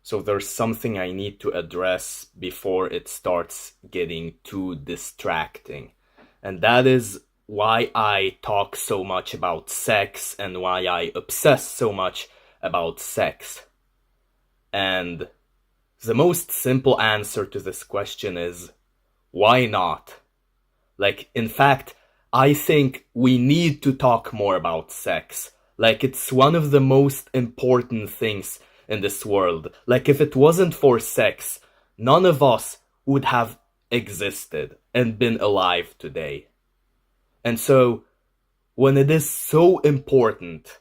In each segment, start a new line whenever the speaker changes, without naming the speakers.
So there's something I need to address before it starts getting too distracting. And that is why I talk so much about sex and why I obsess so much about sex. And the most simple answer to this question is, why not? Like, in fact, I think we need to talk more about sex. Like, it's one of the most important things in this world. Like, if it wasn't for sex, none of us would have existed and been alive today. And so, when it is so important,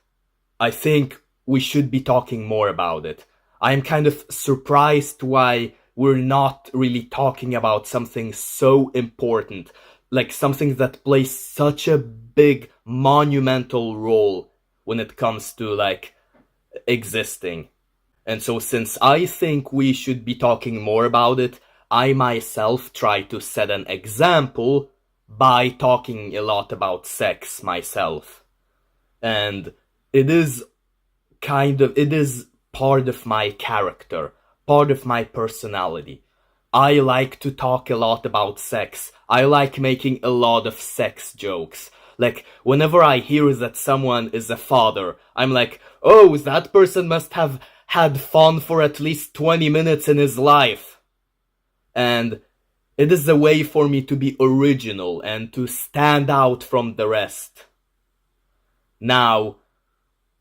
I think we should be talking more about it. I'm kind of surprised why we're not really talking about something so important, like something that plays such a big, monumental role when it comes to, like, existing. And so since I think we should be talking more about it, I myself try to set an example by talking a lot about sex myself. And it is part of my character, part of my personality. I like to talk a lot about sex. I like making a lot of sex jokes. Like, whenever I hear that someone is a father, I'm like, oh, that person must have had fun for at least 20 minutes in his life. And it is a way for me to be original and to stand out from the rest. Now,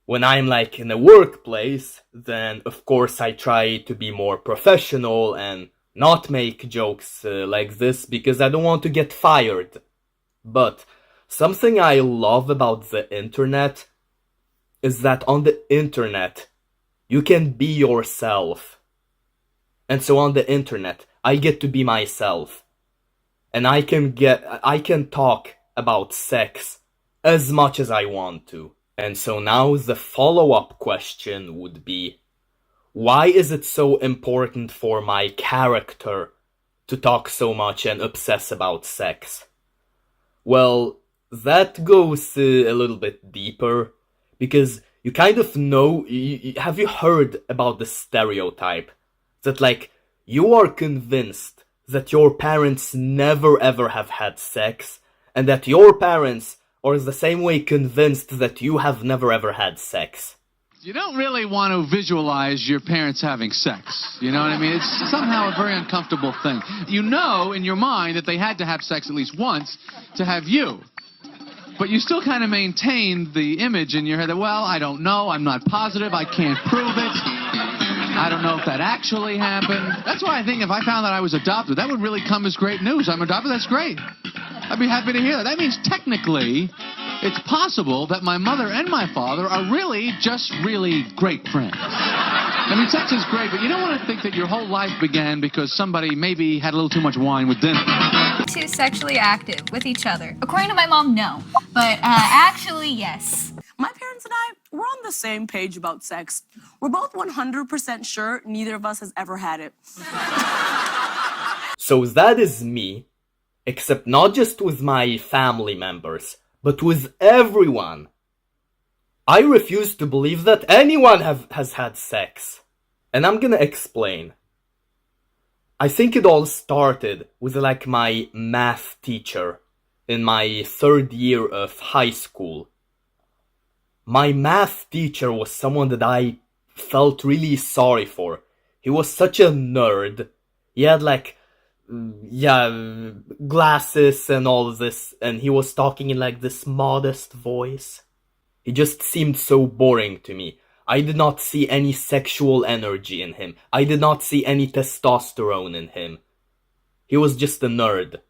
when I'm like in a workplace, then of course I try to be more professional and not make jokes like this because I don't want to get fired. But something I love about the internet is that on the internet, you can be yourself. And so on the internet, I get to be myself. And I can talk about sex as much as I want to. And so now the follow-up question would be, why is it so important for my character to talk so much and obsess about sex? Well, that goes a little bit deeper, because you kind of know, have you heard about the stereotype that, like, you are convinced that your parents never ever have had sex, and that your parents are the same way convinced that you have never ever had sex?
You don't really want to visualize your parents having sex. You know what I mean? It's somehow a very uncomfortable thing. You know in your mind that they had to have sex at least once to have you. But you still kind of maintain the image in your head that, well, I don't know, I'm not positive, I can't prove it. I don't know if that actually happened. That's why I think if I found that I was adopted, that would really come as great news. I'm adopted, that's great. I'd be happy to hear that. That means technically it's possible that my mother and my father are really just really great friends. I mean, sex is great, but you don't want to think that your whole life began because somebody maybe had a little too much wine with dinner.
Too sexually active with each other. According to my mom, no. But actually, yes.
My parents and I, we're on the same page about sex. We're both 100% sure neither of us has ever had it.
So that is me, except not just with my family members, but with everyone. I refuse to believe that anyone has had sex. And I'm gonna explain. I think it all started with, like, my math teacher in my third year of high school. My math teacher was someone that I felt really sorry for. He was such a nerd. He had, like, glasses and all this, and he was talking in, like, this modest voice. He just seemed so boring to me. I did not see any sexual energy in him. I did not see any testosterone in him. He was just a nerd.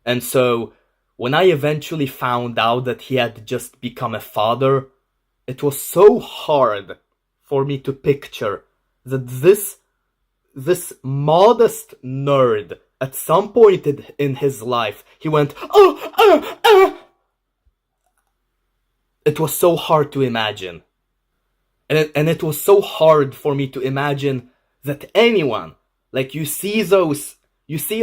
And so, when I eventually found out that he had just become a father, it was so hard for me to picture that this modest nerd, at some point in his life, he went, oh. It was so hard to imagine. And it was so hard for me to imagine that anyone, like, you see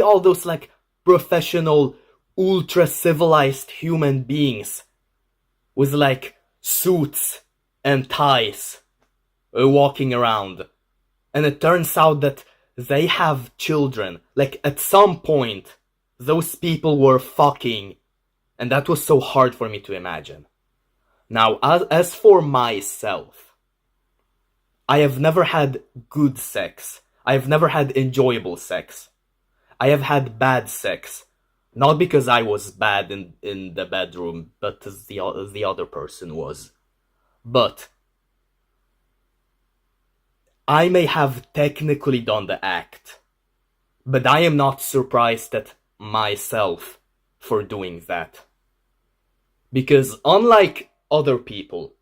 all those, like, professional, ultra-civilized human beings with, like, suits and ties walking around. And it turns out that they have children. Like, at some point, those people were fucking, and that was so hard for me to imagine. Now, as for myself, I have never had good sex. I have never had enjoyable sex. I have had bad sex. Not because I was bad in the bedroom, but as the other person was. But I may have technically done the act, but I am not surprised at myself for doing that. Because unlike other people,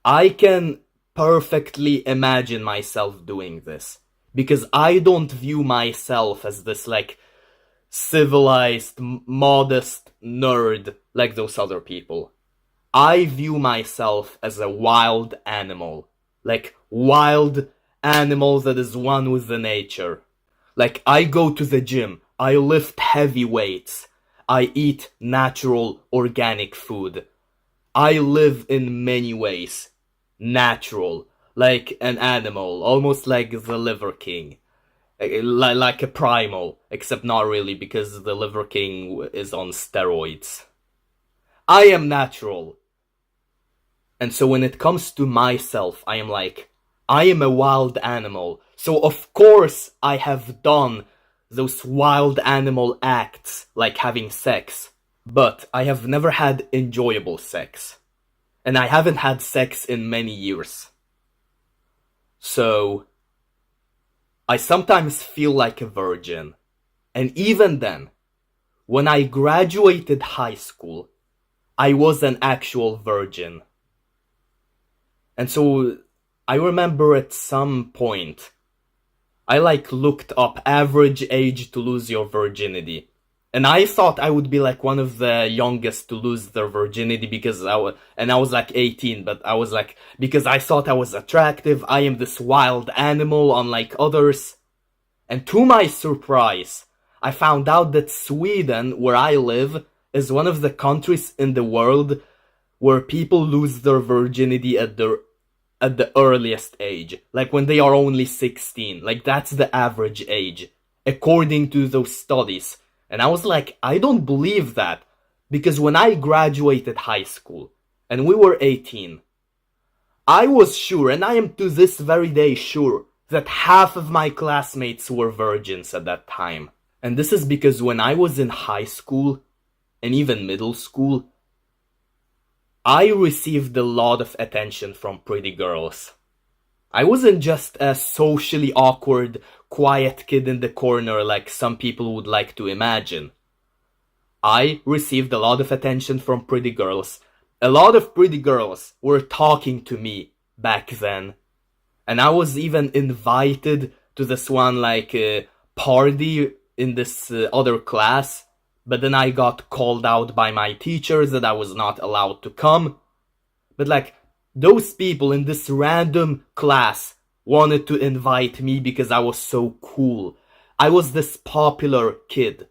I can perfectly imagine myself doing this. Because I don't view myself as this, like, civilized, modest nerd like those other people. I view myself as a wild animal. Like, wild animal that is one with the nature. Like, I go to the gym, I lift heavy weights, I eat natural, organic food. I live in many ways natural, like an animal, almost like the Liver King. Like a primal, except not really, because the Liver King is on steroids. I am natural. And so when it comes to myself, I am like, I am a wild animal. So of course I have done those wild animal acts, like having sex. But I have never had enjoyable sex. And I haven't had sex in many years. So I sometimes feel like a virgin. And even then, when I graduated high school, I was an actual virgin. And so I remember at some point, I looked up average age to lose your virginity. And I thought I would be like one of the youngest to lose their virginity because I was like 18, but I was like, because I thought I was attractive, I am this wild animal unlike others. And to my surprise, I found out that Sweden, where I live, is one of the countries in the world where people lose their virginity at the earliest age. Like when they are only 16. Like that's the average age, according to those studies. And I was like, I don't believe that. Because when I graduated high school, and we were 18, I was sure, and I am to this very day sure, that half of my classmates were virgins at that time. And this is because when I was in high school, and even middle school, I received a lot of attention from pretty girls. I wasn't just a socially awkward, quiet kid in the corner like some people would like to imagine. I received a lot of attention from pretty girls. A lot of pretty girls were talking to me back then. And I was even invited to this one party in this other class. But then I got called out by my teachers that I was not allowed to come. But those people in this random class wanted to invite me because I was so cool. I was this popular kid.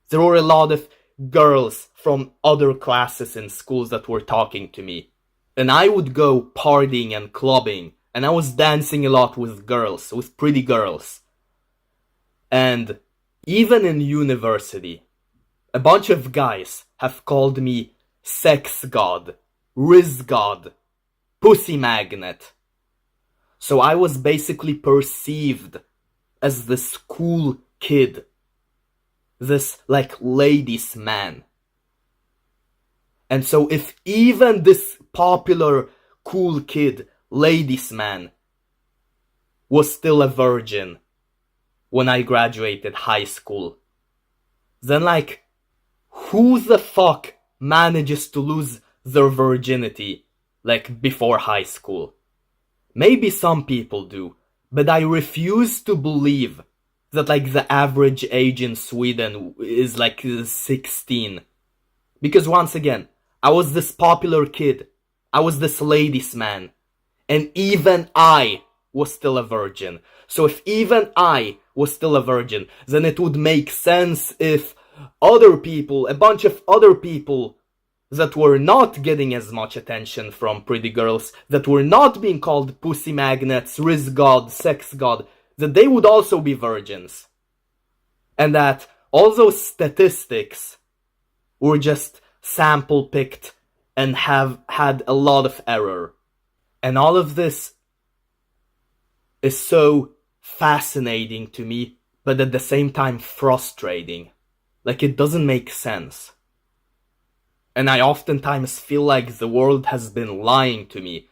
There were a lot of girls from other classes in schools that were talking to me. And I would go partying and clubbing. And I was dancing a lot with girls, with pretty girls. And even in university, a bunch of guys have called me sex god, riz god, pussy magnet. So I was basically perceived as this cool kid. This ladies' man. And so if even this popular cool kid, ladies' man, was still a virgin when I graduated high school, then who the fuck manages to lose their virginity before high school? Maybe some people do, but I refuse to believe that the average age in Sweden is 16. Because once again, I was this popular kid, I was this ladies' man, and even I was still a virgin. So if even I was still a virgin, then it would make sense if other people, a bunch of other people that were not getting as much attention from pretty girls, that were not being called pussy magnets, wrist god, sex god, that they would also be virgins. And that all those statistics were just sample picked and have had a lot of error. And all of this is so fascinating to me, but at the same time frustrating. Like, it doesn't make sense. And I oftentimes feel like the world has been lying to me.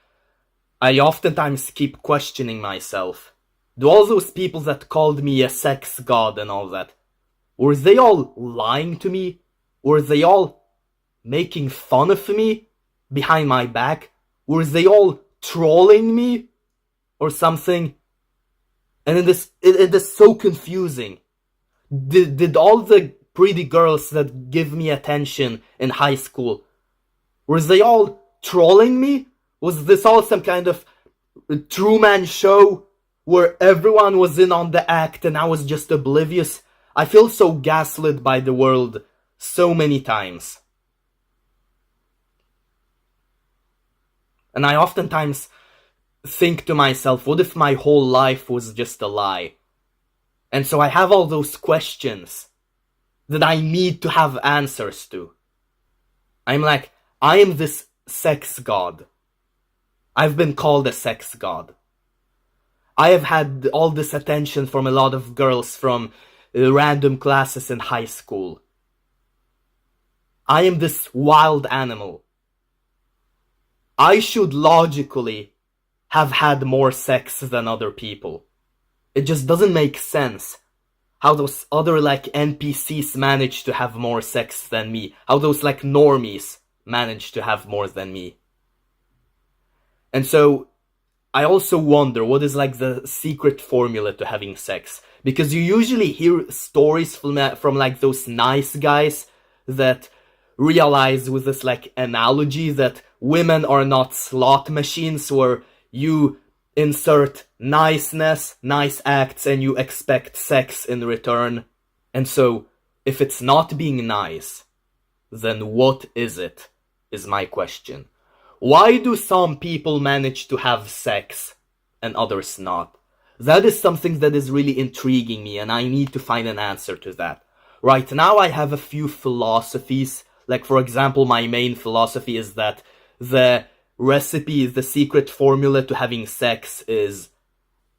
I oftentimes keep questioning myself. Do all those people that called me a sex god and all that, were they all lying to me? Were they all making fun of me behind my back? Were they all trolling me or something? And it is so confusing. Did all the pretty girls that give me attention in high school, were they all trolling me? Was this all some kind of Truman show where everyone was in on the act and I was just oblivious? I feel so gaslit by the world so many times. And I oftentimes think to myself, what if my whole life was just a lie? And so I have all those questions that I need to have answers to. I'm like, I am this sex god. I've been called a sex god. I have had all this attention from a lot of girls from random classes in high school. I am this wild animal. I should logically have had more sex than other people. It just doesn't make sense how those other like NPCs manage to have more sex than me. How those like normies manage to have more than me. And so I also wonder what is like the secret formula to having sex. Because you usually hear stories from like those nice guys that realize with this like analogy that women are not slot machines where you insert niceness, nice acts, and you expect sex in return. And so, if it's not being nice, then what is it? Is my question. Why do some people manage to have sex and others not? That is something that is really intriguing me, and I need to find an answer to that. Right now I have a few philosophies. Like, for example, my main philosophy is that the recipe, the secret formula to having sex is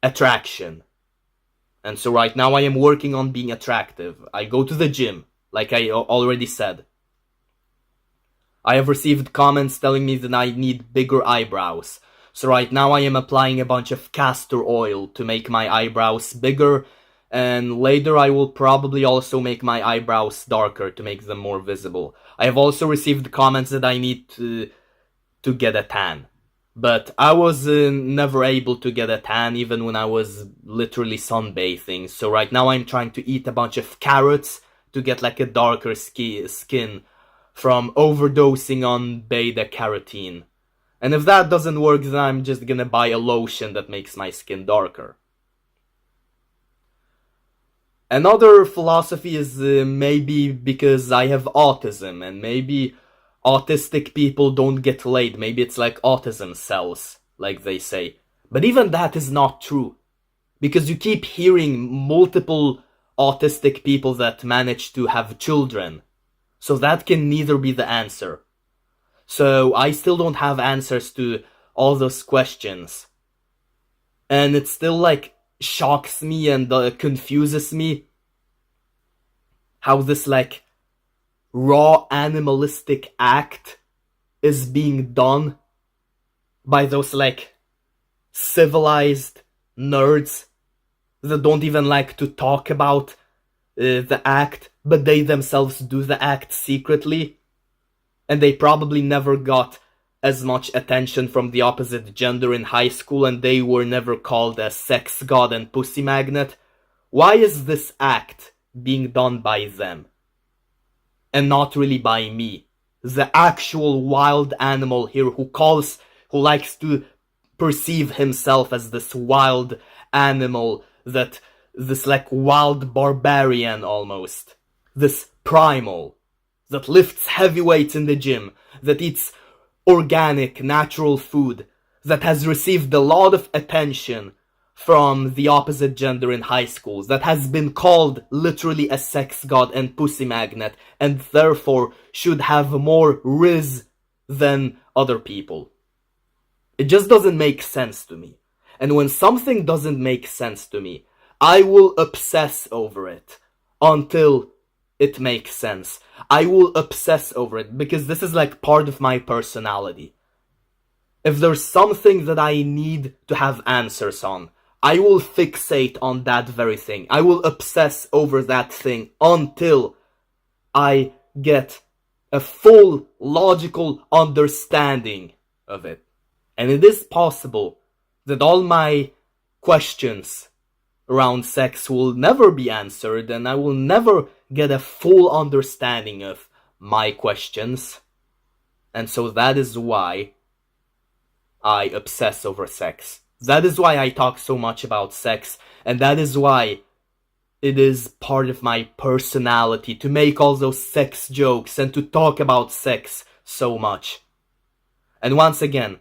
attraction. And so right now I am working on being attractive. I go to the gym, like I already said. I have received comments telling me that I need bigger eyebrows. So right now I am applying a bunch of castor oil to make my eyebrows bigger, and later I will probably also make my eyebrows darker to make them more visible. I have also received comments that I need to get a tan. But I was never able to get a tan even when I was literally sunbathing. So right now I'm trying to eat a bunch of carrots to get like a darker skin from overdosing on beta carotene. And if that doesn't work, then I'm just gonna buy a lotion that makes my skin darker. Another philosophy is maybe because I have autism, and maybe autistic people don't get laid. Maybe it's like autism cells, like they say. But even that is not true. Because you keep hearing multiple autistic people that manage to have children. So that can neither be the answer. So I still don't have answers to all those questions. And it still like shocks me and confuses me how this like raw animalistic act is being done by those like civilized nerds that don't even like to talk about the act, but they themselves do the act secretly, and they probably never got as much attention from the opposite gender in high school, and they were never called a sex god and pussy magnet. Why is this act being done by them and not really by me, the actual wild animal here who likes to perceive himself as this wild animal, this like wild barbarian almost, this primal that lifts heavy weights in the gym, that eats organic, natural food, that has received a lot of attention from the opposite gender in high schools, that has been called literally a sex god and pussy magnet, and therefore should have more riz than other people. It just doesn't make sense to me. And when something doesn't make sense to me, I will obsess over it until it makes sense. I will obsess over it because this is like part of my personality. If there's something that I need to have answers on, I will fixate on that very thing. I will obsess over that thing until I get a full logical understanding of it. And it is possible that all my questions around sex will never be answered, and I will never get a full understanding of my questions. And so that is why I obsess over sex. That is why I talk so much about sex, and that is why it is part of my personality to make all those sex jokes and to talk about sex so much. And once again,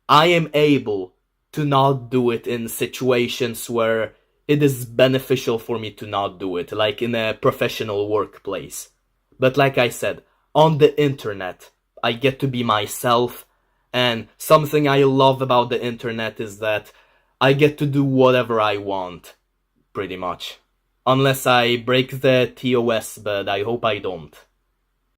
I am able to not do it in situations where it is beneficial for me to not do it, like in a professional workplace. But like I said, on the internet, I get to be myself, and something I love about the internet is that I get to do whatever I want, pretty much. Unless I break the TOS, but I hope I don't.